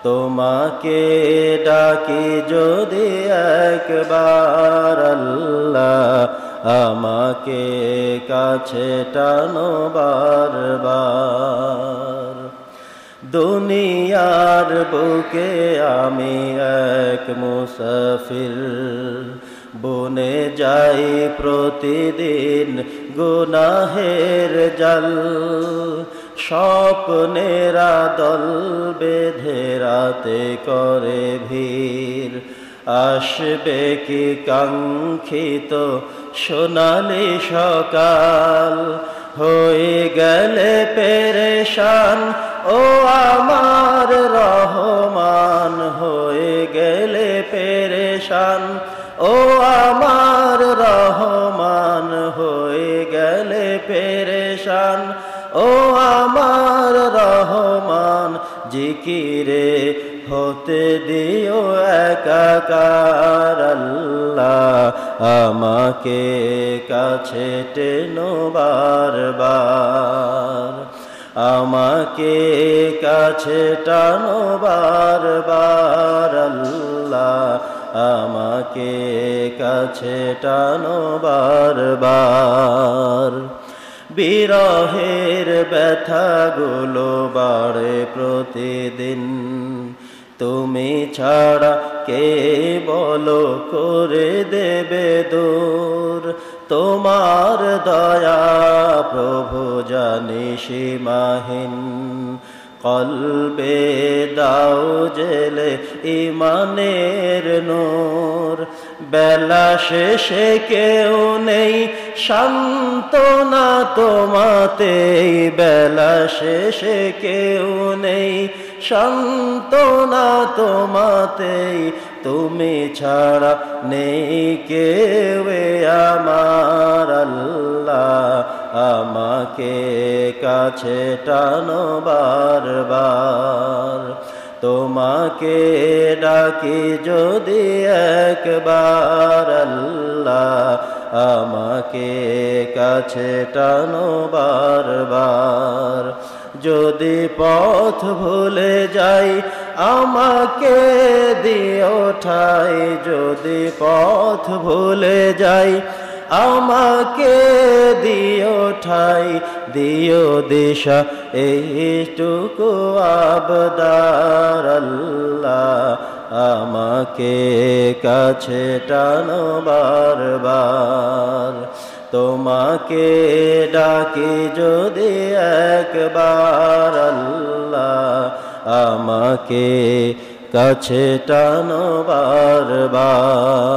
তোমাকে ডাকি যদি একবার আল্লাহ আমাকে কাছে টানো বারবার। দুনিয়ার বুকে আমি এক মুসাফির, বনে যাই প্রতিদিন গুনাহের জাল। স্বপ্নেরা দল বেঁধে রাতে করে ভিড়, আসবে কি কাঙ্ক্ষিত সোনালি সকাল। হয়ে গেলে পেরেশান ও আমার রহমান, হয়ে গেলে পেরেশান ও আমার রহমান, হয়ে গেলে পেরেশান ও আমার রহমান। জিকিরে হতে দিও একাকার আল্লাহ আমাকে কাছে টেনো বারবার, আমাকে কাছে টানো বারবার আল্লাহ আমাকে কাছে টানো বারবার। বিরহের ব্যথাগুলো বাড়ে প্রতিদিন, তুমি ছাড়া কে বলো করে দেবে দূর। তোমার দয়া প্রভু জানি সীমাহীন, কলবে দাও জেলে ইমানের নূর। বেলা শেষে কেউ নেই সান্ত্বনা তোমাতেই, বেলা শেষে কেউ নেই সান্ত্বনা তোমাতেই। তুমি ছাড়া নেই কেউ আমার আল্লাহ আমাকে কাছে টানো বারবার। তোমাকে ডাকি যদি একবার আল্লাহ আমাকে কাছে টানো বারবার। যদি পথ ভুলে যাই আমাকে দিও ঠাই, যদি পথ ভুলে যাই আমাকে দিও ঠাই। দিও দিশা এইটুকু আবদার আল্লাহ আমাকে কাছে টানো বারবার। তোমাকে ডাকি যদি একবার আল্লাহ আমাকে কাছে টানো বারবার।